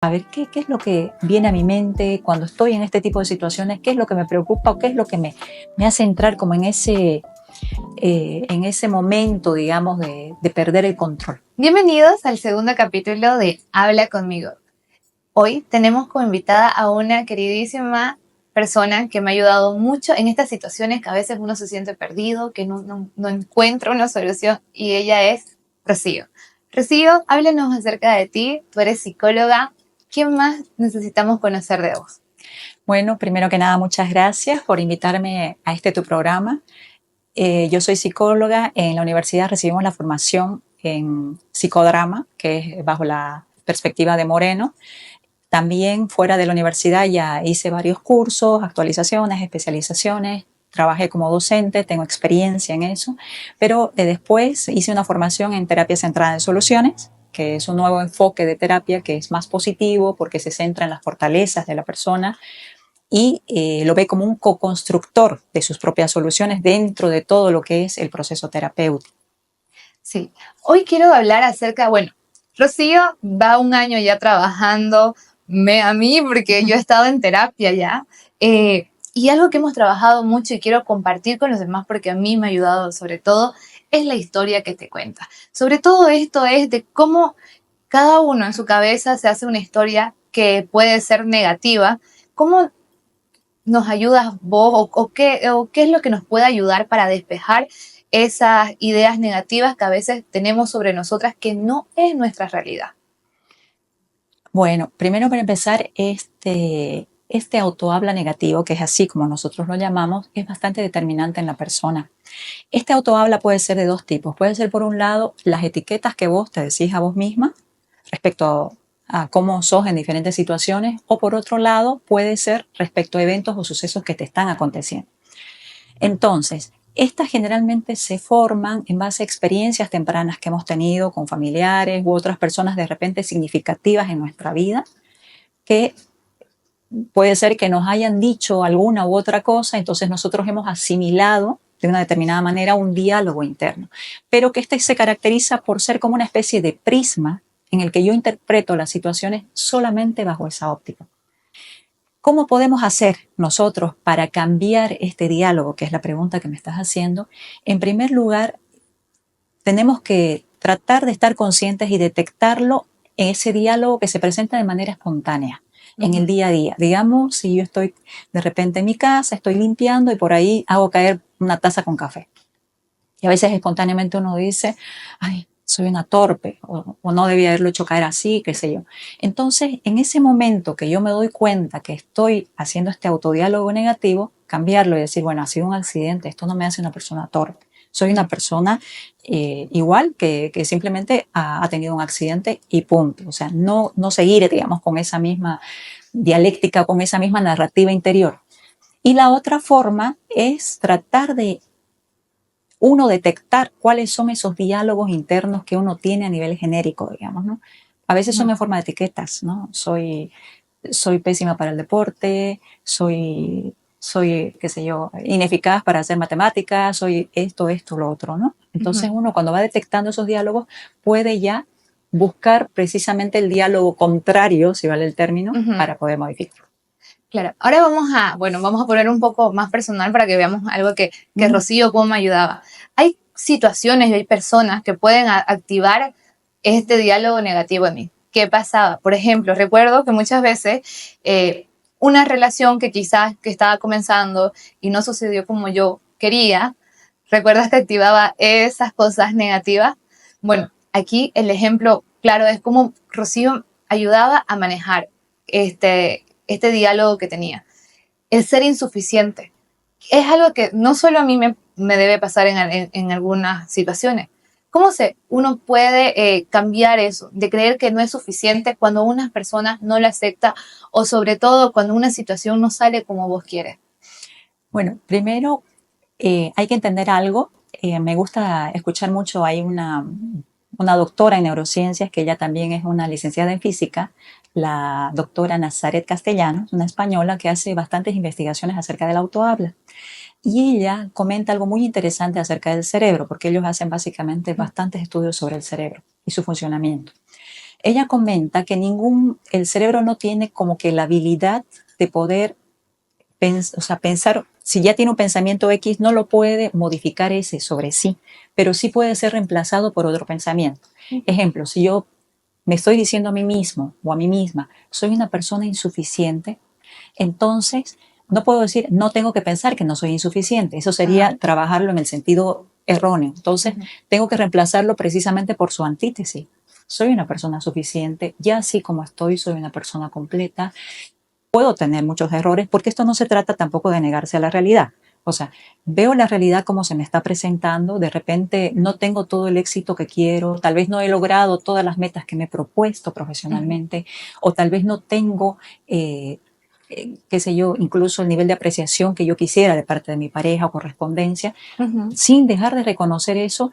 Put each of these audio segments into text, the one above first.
a ver qué es lo que viene a mi mente cuando estoy en este tipo de situaciones, qué es lo que me preocupa o qué es lo que me hace entrar como en ese momento, digamos, de perder el control. Bienvenidos al segundo capítulo de Habla conmigo. Hoy tenemos como invitada a una queridísima persona que me ha ayudado mucho en estas situaciones que a veces uno se siente perdido, que no encuentra una solución, y ella es Rocío. Rocío, háblanos acerca de ti. Tú eres psicóloga. ¿Qué más necesitamos conocer de vos? Bueno, primero que nada, muchas gracias por invitarme a tu programa. Yo soy psicóloga. En la universidad recibimos la formación en psicodrama, que es bajo la perspectiva de Moreno. También fuera de la universidad ya hice varios cursos, actualizaciones, especializaciones. Trabajé como docente, tengo experiencia en eso, pero después hice una formación en terapia centrada en soluciones, que es un nuevo enfoque de terapia que es más positivo porque se centra en las fortalezas de la persona y lo ve como un co-constructor de sus propias soluciones dentro de todo lo que es el proceso terapéutico. Sí, hoy quiero hablar acerca, bueno, Rocío va un año ya trabajando a mí porque yo he estado en terapia ya, y algo que hemos trabajado mucho y quiero compartir con los demás porque a mí me ha ayudado sobre todo es la historia que te cuenta. Sobre todo esto es de cómo cada uno en su cabeza se hace una historia que puede ser negativa. ¿Cómo nos ayudas vos o qué es lo que nos puede ayudar para despejar esas ideas negativas que a veces tenemos sobre nosotras que no es nuestra realidad? Bueno, primero para empezar, este autohabla negativo, que es así como nosotros lo llamamos, es bastante determinante en la persona. Este autohabla puede ser de dos tipos. Puede ser, por un lado, las etiquetas que vos te decís a vos misma respecto a cómo sos en diferentes situaciones, o por otro lado, puede ser respecto a eventos o sucesos que te están aconteciendo. Entonces, estas generalmente se forman en base a experiencias tempranas que hemos tenido con familiares u otras personas de repente significativas en nuestra vida, que puede ser que nos hayan dicho alguna u otra cosa, entonces nosotros hemos asimilado de una determinada manera un diálogo interno, pero que este se caracteriza por ser como una especie de prisma en el que yo interpreto las situaciones solamente bajo esa óptica. ¿Cómo podemos hacer nosotros para cambiar este diálogo, que es la pregunta que me estás haciendo? En primer lugar, tenemos que tratar de estar conscientes y detectarlo en ese diálogo que se presenta de manera espontánea en el día a día. Digamos, si yo estoy de repente en mi casa, estoy limpiando y por ahí hago caer una taza con café. Y a veces espontáneamente uno dice, ay, soy una torpe o no debía haberlo hecho caer así, qué sé yo. Entonces, en ese momento que yo me doy cuenta que estoy haciendo este autodiálogo negativo, cambiarlo y decir, bueno, ha sido un accidente, esto no me hace una persona torpe. Soy una persona igual que simplemente ha tenido un accidente y punto. O sea, no seguir, digamos, con esa misma dialéctica, con esa misma narrativa interior. Y la otra forma es tratar de uno detectar cuáles son esos diálogos internos que uno tiene a nivel genérico, digamos, ¿no? A veces son en forma de etiquetas, ¿no? Soy pésima para el deporte, qué sé yo, ineficaz para hacer matemáticas, soy esto, lo otro, ¿no? Entonces uno cuando va detectando esos diálogos puede ya buscar precisamente el diálogo contrario, si vale el término, para poder modificarlo. Claro, ahora vamos a poner un poco más personal para que veamos algo que Rocío cómo me ayudaba. Hay situaciones y hay personas que pueden activar este diálogo negativo en mí. ¿Qué pasaba? Por ejemplo, recuerdo que muchas veces una relación que quizás que estaba comenzando y no sucedió como yo quería, ¿recuerdas que activaba esas cosas negativas? Bueno, aquí el ejemplo claro es cómo Rocío ayudaba a manejar este diálogo que tenía. El ser insuficiente es algo que no solo a mí me debe pasar en algunas situaciones. ¿Cómo uno puede cambiar eso, de creer que no es suficiente cuando una persona no lo acepta o sobre todo cuando una situación no sale como vos quieres? Bueno, primero hay que entender algo. Me gusta escuchar mucho, hay una doctora en neurociencias que ella también es una licenciada en física, la doctora Nazaret Castellanos, una española que hace bastantes investigaciones acerca del autohabla. Y ella comenta algo muy interesante acerca del cerebro, porque ellos hacen básicamente bastantes estudios sobre el cerebro y su funcionamiento. Ella comenta que el cerebro no tiene como que la habilidad de poder pensar, si ya tiene un pensamiento X, no lo puede modificar ese sobre sí, pero sí puede ser reemplazado por otro pensamiento. Ejemplo, si yo me estoy diciendo a mí mismo o a mí misma, soy una persona insuficiente, entonces no puedo decir, no tengo que pensar que no soy insuficiente. Eso sería trabajarlo en el sentido erróneo. Entonces tengo que reemplazarlo precisamente por su antítesis. Soy una persona suficiente, ya así como estoy, soy una persona completa. Puedo tener muchos errores porque esto no se trata tampoco de negarse a la realidad. O sea, veo la realidad como se me está presentando, de repente no tengo todo el éxito que quiero, tal vez no he logrado todas las metas que me he propuesto profesionalmente, o tal vez no tengo, qué sé yo, incluso el nivel de apreciación que yo quisiera de parte de mi pareja o correspondencia, sin dejar de reconocer eso,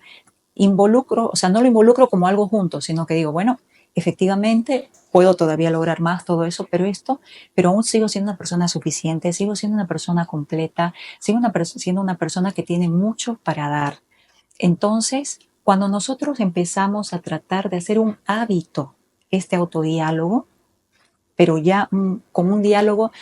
no lo involucro como algo junto, sino que digo, bueno, efectivamente puedo todavía lograr más todo eso, pero aún sigo siendo una persona suficiente, sigo siendo una persona completa, siendo una persona que tiene mucho para dar. Entonces, cuando nosotros empezamos a tratar de hacer un hábito, este autodiálogo, pero ya como un diálogo,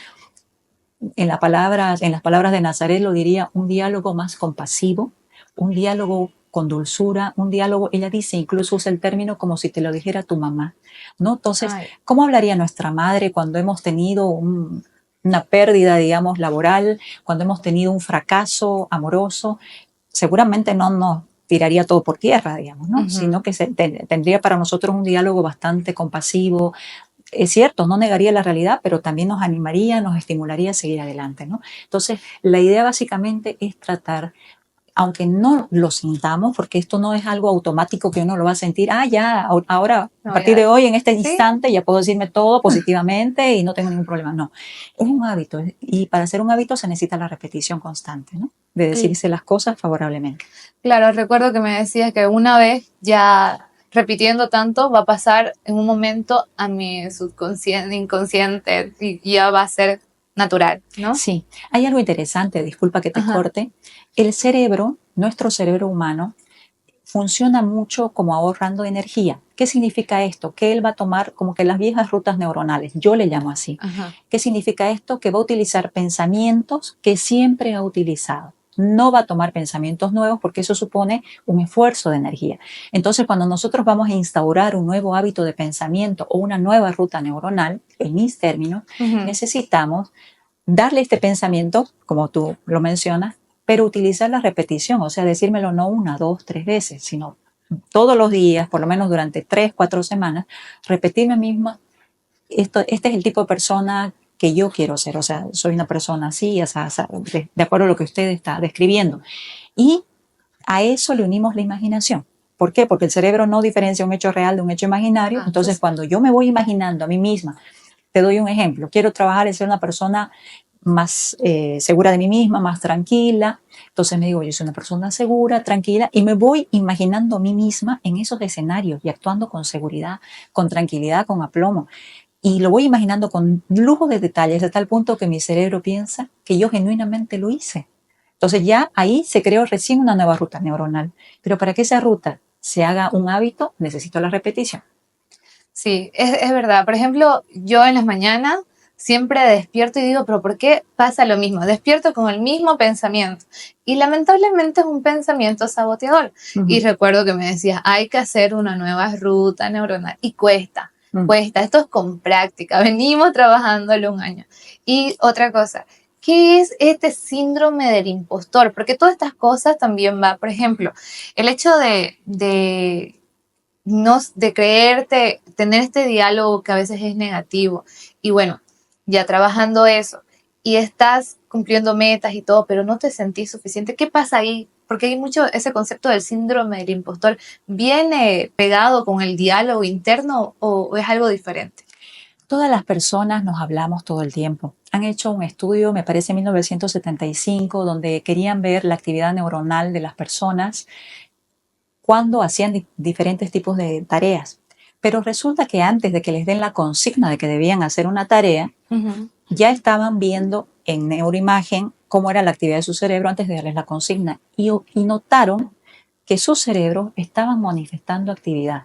en las palabras de Nazaret lo diría, un diálogo más compasivo, un diálogo con dulzura, un diálogo, ella dice, incluso usa el término como si te lo dijera tu mamá, ¿no? Entonces, ¿cómo hablaría nuestra madre cuando hemos tenido una pérdida, digamos, laboral, cuando hemos tenido un fracaso amoroso? Seguramente no nos tiraría todo por tierra, digamos, ¿no? Sino que tendría para nosotros un diálogo bastante compasivo. Es cierto, no negaría la realidad, pero también nos animaría, nos estimularía a seguir adelante, ¿no? Entonces, la idea básicamente es tratar, aunque no lo sintamos, porque esto no es algo automático que uno lo va a sentir, ya, ahora, a partir de hoy, en este instante, ya puedo decirme todo positivamente y no tengo ningún problema. No, es un hábito, y para hacer un hábito se necesita la repetición constante, ¿no? De decirse las cosas favorablemente. Claro, recuerdo que me decías que una vez ya repitiendo tanto va a pasar en un momento a mi subconsciente, inconsciente y ya va a ser natural, ¿no? Sí, hay algo interesante, disculpa que te corte. El cerebro, nuestro cerebro humano, funciona mucho como ahorrando energía. ¿Qué significa esto? Que él va a tomar como que las viejas rutas neuronales, yo le llamo así. ¿Qué significa esto? Que va a utilizar pensamientos que siempre ha utilizado. No va a tomar pensamientos nuevos porque eso supone un esfuerzo de energía. Entonces, cuando nosotros vamos a instaurar un nuevo hábito de pensamiento o una nueva ruta neuronal, en mis términos, necesitamos darle este pensamiento, como tú lo mencionas, pero utilizar la repetición, o sea, decírmelo no 1, 2, 3 veces, sino todos los días, por lo menos durante 3, 4 semanas, repetirme misma, este es el tipo de persona que yo quiero ser, o sea, soy una persona así, de acuerdo a lo que usted está describiendo. Y a eso le unimos la imaginación. ¿Por qué? Porque el cerebro no diferencia un hecho real de un hecho imaginario. Entonces, cuando yo me voy imaginando a mí misma, te doy un ejemplo, quiero trabajar en ser una persona más segura de mí misma, más tranquila. Entonces me digo, yo soy una persona segura, tranquila, y me voy imaginando a mí misma en esos escenarios y actuando con seguridad, con tranquilidad, con aplomo. Y lo voy imaginando con lujo de detalles, a tal punto que mi cerebro piensa que yo genuinamente lo hice. Entonces ya ahí se creó recién una nueva ruta neuronal. Pero para que esa ruta se haga un hábito, necesito la repetición. Sí, es verdad. Por ejemplo, yo en las mañanas siempre despierto y digo, pero ¿por qué pasa lo mismo? Despierto con el mismo pensamiento. Y lamentablemente es un pensamiento saboteador. Y recuerdo que me decías, hay que hacer una nueva ruta neuronal. Y cuesta, cuesta. Esto es con práctica. Venimos trabajándolo un año. Y otra cosa, ¿qué es este síndrome del impostor? Porque todas estas cosas también va, por ejemplo, el hecho de creerte, tener este diálogo que a veces es negativo. Y bueno, ya trabajando eso y estás cumpliendo metas y todo, pero no te sentís suficiente. ¿Qué pasa ahí? Porque hay mucho ese concepto del síndrome del impostor. ¿Viene pegado con el diálogo interno o es algo diferente? Todas las personas nos hablamos todo el tiempo. Han hecho un estudio, me parece en 1975, donde querían ver la actividad neuronal de las personas cuando hacían diferentes tipos de tareas. Pero resulta que antes de que les den la consigna de que debían hacer una tarea, ya estaban viendo en neuroimagen cómo era la actividad de su cerebro antes de darles la consigna y notaron que su cerebro estaban manifestando actividad.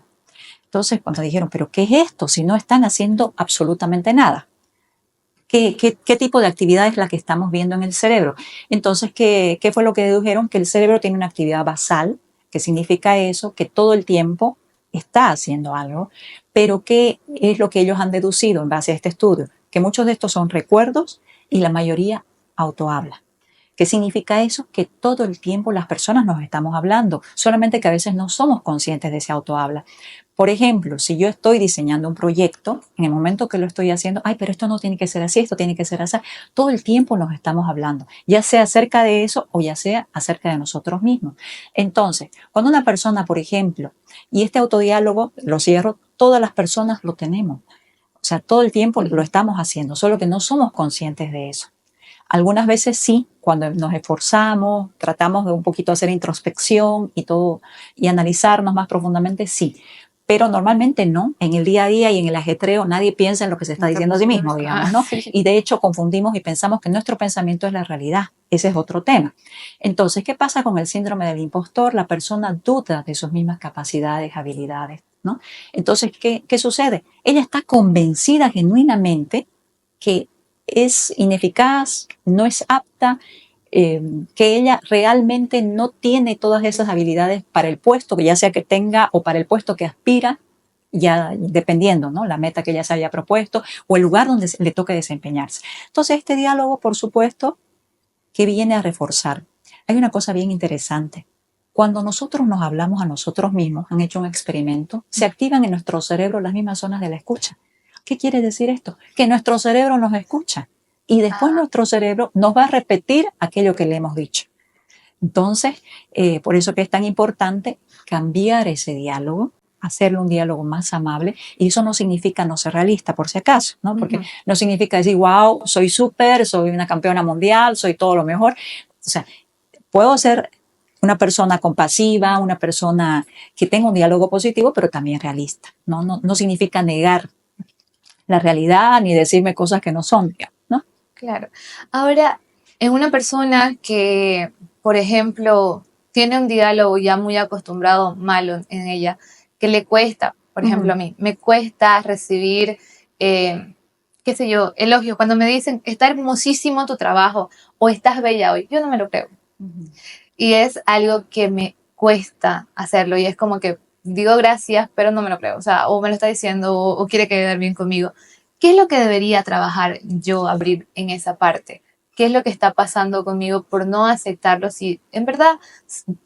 Entonces, cuando dijeron, ¿pero qué es esto? Si no están haciendo absolutamente nada. ¿Qué tipo de actividad es la que estamos viendo en el cerebro? Entonces, ¿qué fue lo que dedujeron? Que el cerebro tiene una actividad basal, que significa eso, que todo el tiempo está haciendo algo, pero ¿qué es lo que ellos han deducido en base a este estudio? Que muchos de estos son recuerdos y la mayoría autohabla. ¿Qué significa eso? Que todo el tiempo las personas nos estamos hablando, solamente que a veces no somos conscientes de ese autohabla. Por ejemplo, si yo estoy diseñando un proyecto, en el momento que lo estoy haciendo, ay, pero esto no tiene que ser así, esto tiene que ser así. Todo el tiempo nos estamos hablando, ya sea acerca de eso o ya sea acerca de nosotros mismos. Entonces, cuando una persona, por ejemplo, y este autodiálogo, lo cierro, todas las personas lo tenemos. O sea, todo el tiempo lo estamos haciendo, solo que no somos conscientes de eso. Algunas veces sí, cuando nos esforzamos, tratamos de un poquito hacer introspección y todo, y analizarnos más profundamente, sí. Pero normalmente no, en el día a día y en el ajetreo nadie piensa en lo que se está diciendo a sí mismo, digamos, ¿no? Sí. Y de hecho confundimos y pensamos que nuestro pensamiento es la realidad. Ese es otro tema. Entonces, ¿qué pasa con el síndrome del impostor? La persona duda de sus mismas capacidades, habilidades, ¿no? Entonces, ¿qué sucede? Ella está convencida genuinamente que es ineficaz, no es apta, que ella realmente no tiene todas esas habilidades para el puesto que ya sea que tenga o para el puesto que aspira, ya dependiendo, ¿no? La meta que ella se haya propuesto o el lugar donde le toque desempeñarse. Entonces, este diálogo, por supuesto, que viene a reforzar. Hay una cosa bien interesante. Cuando nosotros nos hablamos a nosotros mismos, han hecho un experimento, se activan en nuestro cerebro las mismas zonas de la escucha. ¿Qué quiere decir esto? Que nuestro cerebro nos escucha y después nuestro cerebro nos va a repetir aquello que le hemos dicho. Entonces, por eso que es tan importante cambiar ese diálogo, hacerlo un diálogo más amable, y eso no significa no ser realista, por si acaso, ¿no? Porque no significa decir, wow, soy súper, soy una campeona mundial, soy todo lo mejor. O sea, puedo ser una persona compasiva, una persona que tenga un diálogo positivo, pero también realista, ¿no? No significa negar la realidad ni decirme cosas que no son, ¿no? Claro. Ahora, en una persona que, por ejemplo, tiene un diálogo ya muy acostumbrado, malo en ella, que le cuesta, por ejemplo, a mí, me cuesta recibir, qué sé yo, elogios. Cuando me dicen, está hermosísimo tu trabajo o estás bella hoy, yo no me lo creo. Y es algo que me cuesta hacerlo y es como que digo gracias, pero no me lo creo. O sea, o me lo está diciendo o quiere quedar bien conmigo. ¿Qué es lo que debería trabajar yo, abrir en esa parte? ¿Qué es lo que está pasando conmigo por no aceptarlo? Si en verdad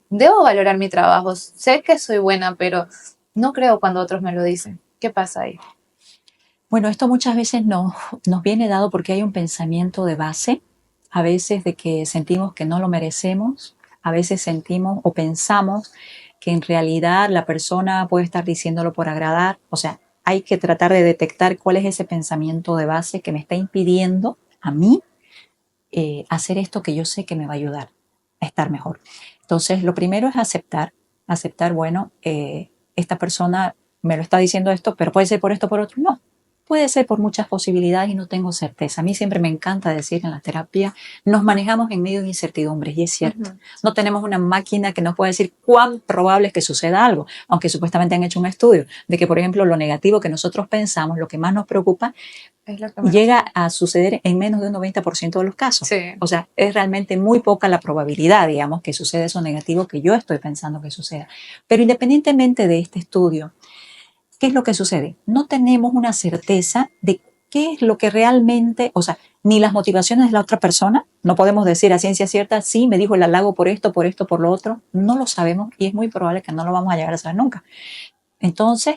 debo valorar mi trabajo, sé que soy buena, pero no creo cuando otros me lo dicen. ¿Qué pasa ahí? Bueno, esto muchas veces nos viene dado porque hay un pensamiento de base, a veces de que sentimos que no lo merecemos, a veces sentimos o pensamos que en realidad la persona puede estar diciéndolo por agradar, o sea, hay que tratar de detectar cuál es ese pensamiento de base que me está impidiendo a mí hacer esto que yo sé que me va a ayudar a estar mejor. Entonces, lo primero es aceptar, bueno, esta persona me lo está diciendo esto, pero puede ser por esto, por otro, no. Puede ser por muchas posibilidades y no tengo certeza. A mí siempre me encanta decir en la terapia, nos manejamos en medio de incertidumbres y es cierto. No tenemos una máquina que nos pueda decir cuán probable es que suceda algo, aunque supuestamente han hecho un estudio de que, por ejemplo, lo negativo que nosotros pensamos, lo que más nos preocupa, Es lo que me llega a suceder en menos de un 90% de los casos. Sí. O sea, es realmente muy poca la probabilidad, digamos, que suceda eso negativo que yo estoy pensando que suceda. Pero independientemente de este estudio, ¿qué es lo que sucede? No tenemos una certeza de qué es lo que realmente, o sea, ni las motivaciones de la otra persona, no podemos decir a ciencia cierta, sí, me dijo el halago por esto, por lo otro, no lo sabemos y es muy probable que no lo vamos a llegar a saber nunca. Entonces,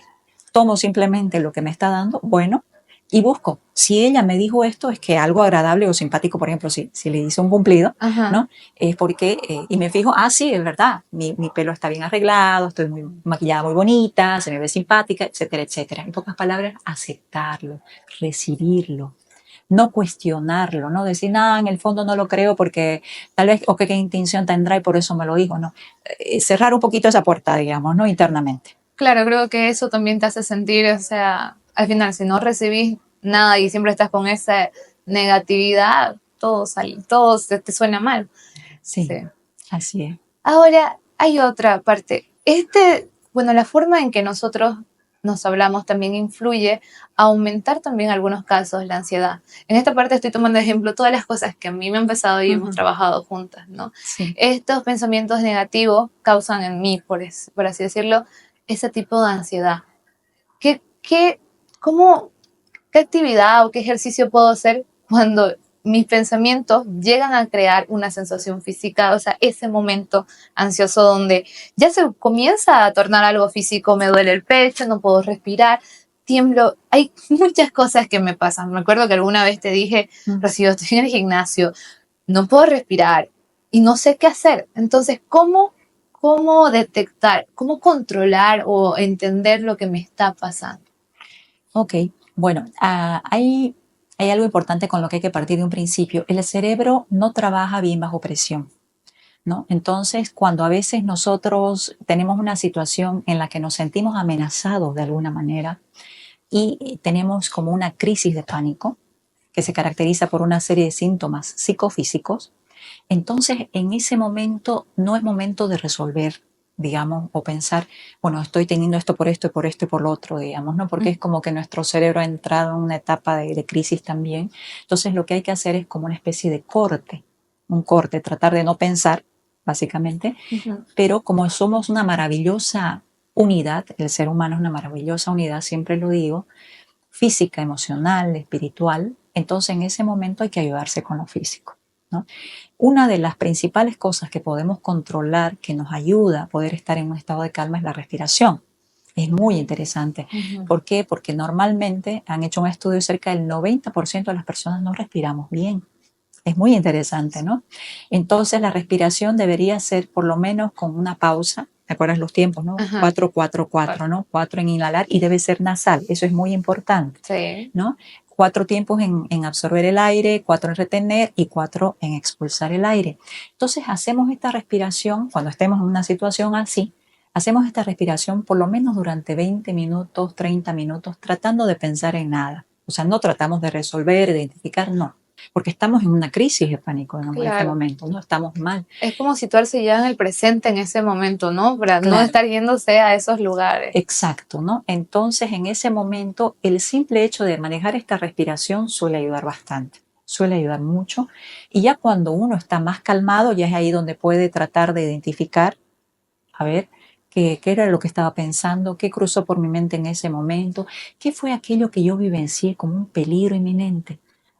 tomo simplemente lo que me está dando, bueno, y busco. Si ella me dijo esto, es que algo agradable o simpático, por ejemplo, si le hice un cumplido, ¿no? Es porque, y me fijo, sí, es verdad, mi pelo está bien arreglado, estoy muy maquillada, muy bonita, se me ve simpática, etcétera, etcétera. En pocas palabras, aceptarlo, recibirlo. No cuestionarlo, no decir, nada, en el fondo no lo creo porque tal vez, o qué intención tendrá y por eso me lo dijo, no. Cerrar un poquito esa puerta, digamos, ¿no? Internamente. Claro, creo que eso también te hace sentir, o sea, al final, si no recibís nada y siempre estás con esa negatividad, todo te suena mal. Sí, así es. Ahora, hay otra parte. Bueno, la forma en que nosotros nos hablamos también influye a aumentar también en algunos casos la ansiedad. En esta parte estoy tomando de ejemplo todas las cosas que a mí me han pasado y hemos trabajado juntas, ¿no? Sí. Estos pensamientos negativos causan en mí, por así decirlo, ese tipo de ansiedad. ¿Cómo, qué actividad o qué ejercicio puedo hacer cuando mis pensamientos llegan a crear una sensación física, o sea, ese momento ansioso donde ya se comienza a tornar algo físico, me duele el pecho, no puedo respirar, tiemblo, hay muchas cosas que me pasan. Me acuerdo que alguna vez te dije, Rocío, estoy en el gimnasio, no puedo respirar y no sé qué hacer. Entonces, ¿cómo detectar, cómo controlar o entender lo que me está pasando? Ok, bueno, hay algo importante con lo que hay que partir de un principio. El cerebro no trabaja bien bajo presión, ¿no? Entonces, cuando a veces nosotros tenemos una situación en la que nos sentimos amenazados de alguna manera y tenemos como una crisis de pánico, que se caracteriza por una serie de síntomas psicofísicos, entonces en ese momento no es momento de resolver, digamos, o pensar, bueno, estoy teniendo esto y por esto y por lo otro, digamos, ¿no? Porque es como que nuestro cerebro ha entrado en una etapa de crisis también. Entonces lo que hay que hacer es como una especie de corte, un corte, tratar de no pensar, básicamente, pero como somos una maravillosa unidad, el ser humano es una maravillosa unidad, siempre lo digo, física, emocional, espiritual, entonces en ese momento hay que ayudarse con lo físico, ¿no? Una de las principales cosas que podemos controlar que nos ayuda a poder estar en un estado de calma es la respiración. Es muy interesante. ¿Por qué? Porque normalmente han hecho un estudio cerca del 90% de las personas no respiramos bien. Es muy interesante, ¿no? Entonces la respiración debería ser por lo menos con una pausa. ¿Te acuerdas los tiempos, no? 4, 4, 4, ¿no? 4 en inhalar y debe ser nasal. Eso es muy importante, Sí. ¿no? 4 tiempos en absorber el aire, 4 en retener y 4 en expulsar el aire. Entonces hacemos esta respiración cuando estemos en una situación así. Hacemos esta respiración por lo menos durante 20 minutos, 30 minutos, tratando de pensar en nada. O sea, no tratamos de resolver, de identificar, no. Porque estamos en una crisis de pánico en este momento, no estamos mal. Es como situarse ya en el presente en ese momento, ¿no? Para no estar yéndose a esos lugares. Exacto, ¿no? Entonces, en ese momento, el simple hecho de manejar esta respiración suele ayudar bastante, suele ayudar mucho. Y ya cuando uno está más calmado, ya es ahí donde puede tratar de identificar, a ver, qué era lo que estaba pensando, qué cruzó por mi mente en ese momento, qué fue aquello que yo vivencié como un peligro inminente.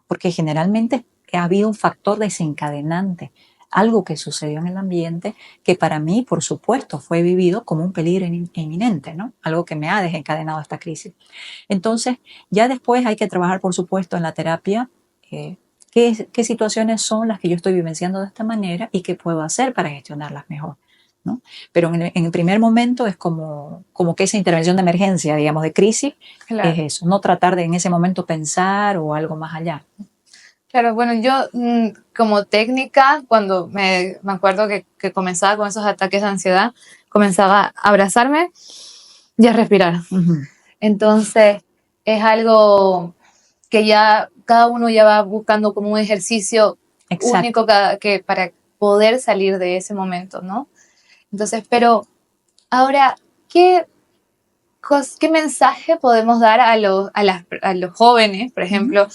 Porque generalmente ha habido un factor desencadenante, algo que sucedió en el ambiente que para mí, por supuesto, fue vivido como un peligro inminente, ¿no? Algo que me ha desencadenado esta crisis. Entonces, ya después hay que trabajar, por supuesto, en la terapia. ¿Qué situaciones son las que yo estoy vivenciando de esta manera y qué puedo hacer para gestionarlas mejor? ¿No? Pero en el primer momento es como que esa intervención de emergencia, digamos, de crisis, es eso, no tratar de en ese momento pensar o algo más allá. Claro, bueno, yo como técnica, cuando me acuerdo que comenzaba con esos ataques de ansiedad, comenzaba a abrazarme y a respirar. Entonces, es algo que ya cada uno ya va buscando como un ejercicio único que para poder salir de ese momento, ¿no? Entonces, pero ahora, ¿qué mensaje podemos dar a los jóvenes, por ejemplo?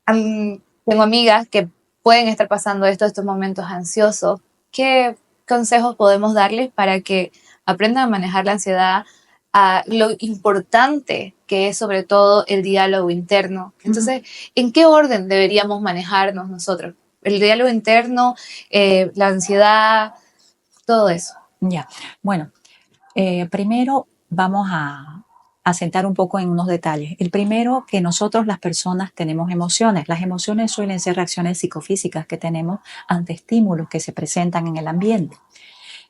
Tengo amigas que pueden estar pasando estos momentos ansiosos. ¿Qué consejos podemos darles para que aprendan a manejar la ansiedad, a lo importante que es sobre todo el diálogo interno? Entonces, ¿en qué orden deberíamos manejarnos nosotros? El diálogo interno, la ansiedad, todo eso. Ya, bueno, primero vamos a sentar un poco en unos detalles. El primero, que nosotros las personas tenemos emociones. Las emociones suelen ser reacciones psicofísicas que tenemos ante estímulos que se presentan en el ambiente.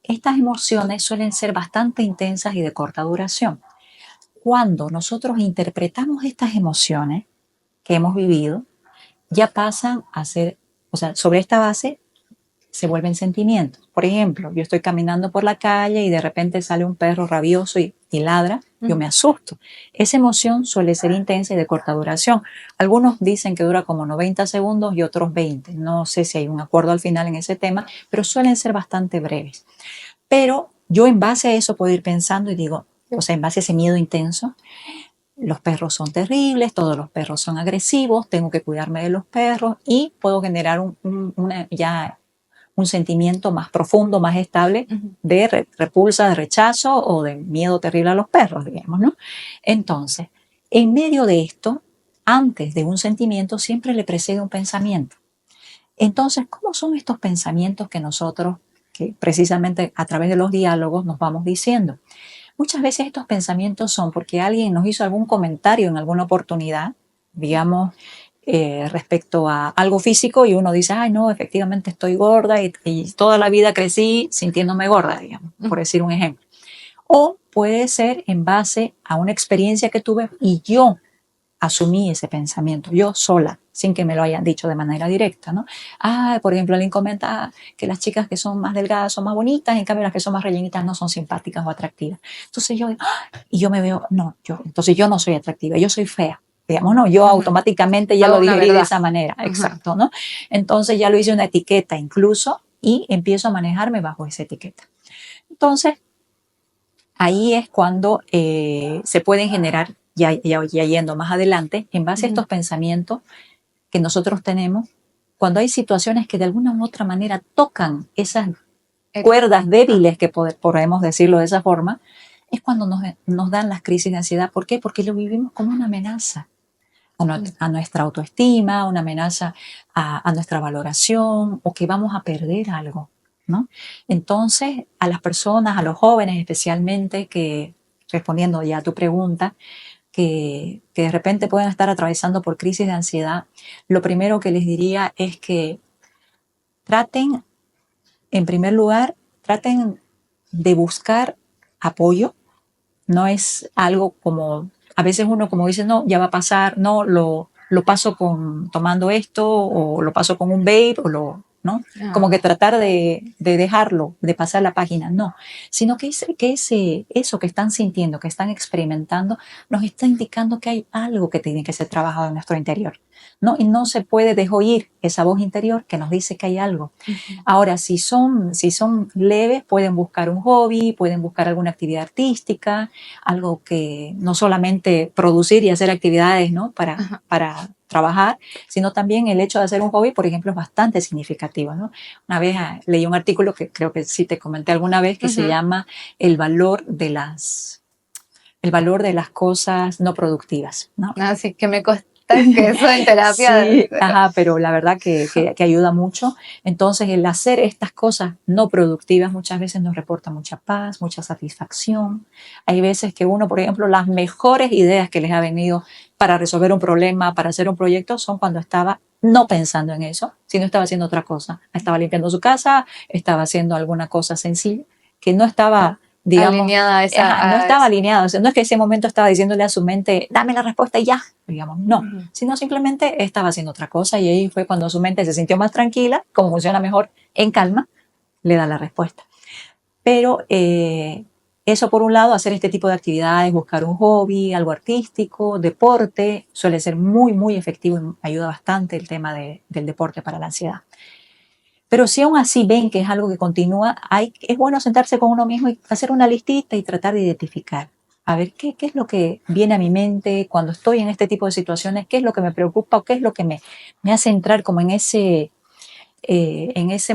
Estas emociones suelen ser bastante intensas y de corta duración. Cuando nosotros interpretamos estas emociones que hemos vivido, ya pasan a ser, o sea, sobre esta base se vuelven sentimientos. Por ejemplo, yo estoy caminando por la calle y de repente sale un perro rabioso y ladra, yo me asusto. Esa emoción suele ser intensa y de corta duración. Algunos dicen que dura como 90 segundos y otros 20. No sé si hay un acuerdo al final en ese tema, pero suelen ser bastante breves. Pero yo en base a eso puedo ir pensando y digo, o sea, en base a ese miedo intenso, los perros son terribles, todos los perros son agresivos, tengo que cuidarme de los perros y puedo generar un sentimiento más profundo, más estable de repulsa, de rechazo o de miedo terrible a los perros, digamos, ¿no? Entonces, en medio de esto, antes de un sentimiento siempre le precede un pensamiento. Entonces, ¿cómo son estos pensamientos que nosotros, que precisamente a través de los diálogos nos vamos diciendo? Muchas veces estos pensamientos son porque alguien nos hizo algún comentario en alguna oportunidad, digamos, respecto a algo físico y uno dice, ay, no, efectivamente estoy gorda y toda la vida crecí sintiéndome gorda, digamos, por decir un ejemplo. O puede ser en base a una experiencia que tuve y yo asumí ese pensamiento, yo sola, sin que me lo hayan dicho de manera directa, ¿no? Por ejemplo, alguien comenta que las chicas que son más delgadas son más bonitas, en cambio las que son más rellenitas no son simpáticas o atractivas. Entonces yo me veo, entonces yo no soy atractiva, yo soy fea. Digamos, no, yo automáticamente ya lo digerí de esa manera, exacto, ¿no? Entonces ya lo hice una etiqueta incluso y empiezo a manejarme bajo esa etiqueta. Entonces, ahí es cuando se pueden generar, ya yendo más adelante, en base a estos pensamientos que nosotros tenemos, cuando hay situaciones que de alguna u otra manera tocan esas cuerdas débiles, que podemos decirlo de esa forma, es cuando nos dan las crisis de ansiedad. ¿Por qué? Porque lo vivimos como una amenaza a nuestra autoestima, una amenaza a nuestra valoración o que vamos a perder algo, ¿no? Entonces, a las personas, a los jóvenes especialmente, que respondiendo ya a tu pregunta, que de repente pueden estar atravesando por crisis de ansiedad, lo primero que les diría es que traten, en primer lugar, traten de buscar apoyo. No es algo como, a veces uno como dice, no, ya va a pasar, no, lo paso tomando esto, o lo paso con un vape, ¿no? Como que tratar de dejarlo, de pasar la página, no. Sino que eso que están sintiendo, que están experimentando, nos está indicando que hay algo que tiene que ser trabajado en nuestro interior, ¿no? Y no se puede desoír esa voz interior que nos dice que hay algo. Ahora, si son leves, pueden buscar un hobby, pueden buscar alguna actividad artística, algo que no solamente producir y hacer actividades, ¿no? para trabajar, sino también el hecho de hacer un hobby, por ejemplo, es bastante significativo, ¿no? Una vez leí un artículo que creo que sí te comenté alguna vez, que se llama el valor de las cosas no productivas, ¿no? Así que me costó que eso en terapia. Sí, pero la verdad que ayuda mucho. Entonces, el hacer estas cosas no productivas muchas veces nos reporta mucha paz, mucha satisfacción. Hay veces que uno, por ejemplo, las mejores ideas que les ha venido para resolver un problema, para hacer un proyecto, son cuando estaba no pensando en eso, sino estaba haciendo otra cosa. Estaba limpiando su casa, estaba haciendo alguna cosa sencilla, que no estaba, digamos, alineada no estaba alineado. O sea, no es que ese momento estaba diciéndole a su mente, dame la respuesta y ya, digamos, no, sino simplemente estaba haciendo otra cosa, y ahí fue cuando su mente se sintió más tranquila, como funciona mejor en calma, le da la respuesta. Pero eso por un lado, hacer este tipo de actividades, buscar un hobby, algo artístico, deporte, suele ser muy, muy efectivo y ayuda bastante el tema del deporte para la ansiedad. Pero si aún así ven que es algo que continúa, es bueno sentarse con uno mismo y hacer una listita y tratar de identificar. A ver, ¿qué es lo que viene a mi mente cuando estoy en este tipo de situaciones? ¿Qué es lo que me preocupa o qué es lo que me hace entrar como en ese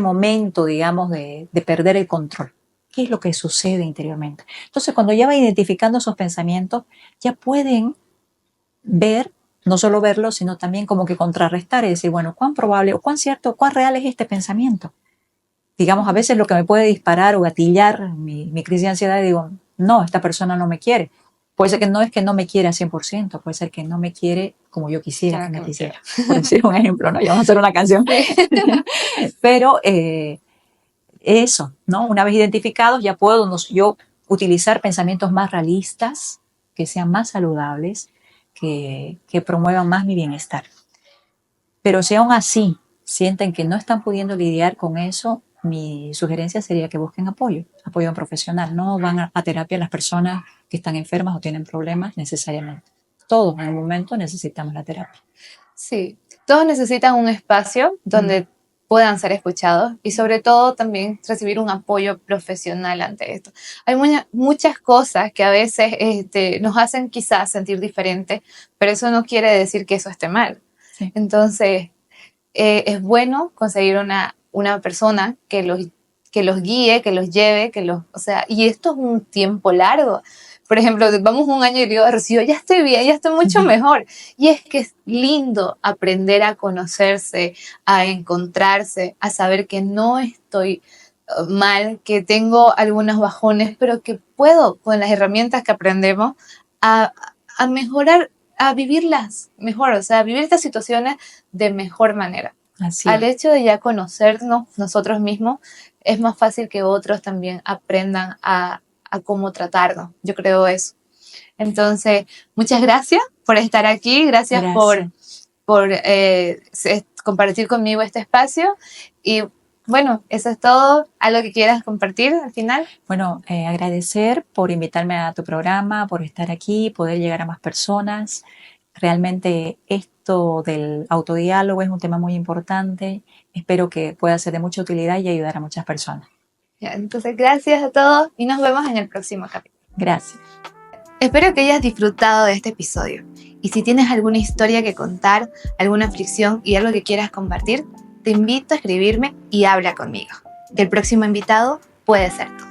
momento, digamos, de perder el control? ¿Qué es lo que sucede interiormente? Entonces, cuando ya va identificando esos pensamientos, ya pueden ver, no solo verlo, sino también como que contrarrestar y decir, bueno, ¿cuán probable o cuán cierto, cuán real es este pensamiento? Digamos, a veces lo que me puede disparar o gatillar mi crisis de ansiedad, digo, no, esta persona no me quiere. Puede ser que no es que no me quiere al 100%, puede ser que no me quiere como yo quisiera que me quisiera. Por decir un ejemplo, ¿no? Ya vamos a hacer una canción. Pero eso, ¿no? Una vez identificados, ya puedo yo utilizar pensamientos más realistas, que sean más saludables, que promuevan más mi bienestar. Pero si aún así sienten que no están pudiendo lidiar con eso, mi sugerencia sería que busquen apoyo profesional. No van a terapia las personas que están enfermas o tienen problemas necesariamente. Todos en el momento necesitamos la terapia. Sí, todos necesitan un espacio donde puedan ser escuchados y sobre todo también recibir un apoyo profesional ante esto. Hay muchas cosas que a veces nos hacen quizás sentir diferente, pero eso no quiere decir que eso esté mal. Sí. Entonces, es bueno conseguir una persona que los guíe, que los lleve, y esto es un tiempo largo. Por ejemplo, vamos un año y digo, Rocío, ya estoy bien, ya estoy mucho mejor. Y es que es lindo aprender a conocerse, a encontrarse, a saber que no estoy mal, que tengo algunos bajones, pero que puedo, con las herramientas que aprendemos, a mejorar, a vivirlas mejor, o sea, a vivir estas situaciones de mejor manera. Así Al es. hecho de ya conocernos nosotros mismos, es más fácil que otros también aprendan a cómo tratarnos. Yo creo eso. Entonces, muchas gracias por estar aquí, gracias por compartir conmigo este espacio y bueno, eso es todo. ¿Algo que quieras compartir al final? Bueno, agradecer por invitarme a tu programa, por estar aquí, poder llegar a más personas. Realmente esto del autodiálogo es un tema muy importante. Espero que pueda ser de mucha utilidad y ayudar a muchas personas. Ya, entonces, gracias a todos y nos vemos en el próximo capítulo. Gracias. Espero que hayas disfrutado de este episodio. Y si tienes alguna historia que contar, alguna aflicción y algo que quieras compartir, te invito a escribirme y habla conmigo. El próximo invitado puede ser tú.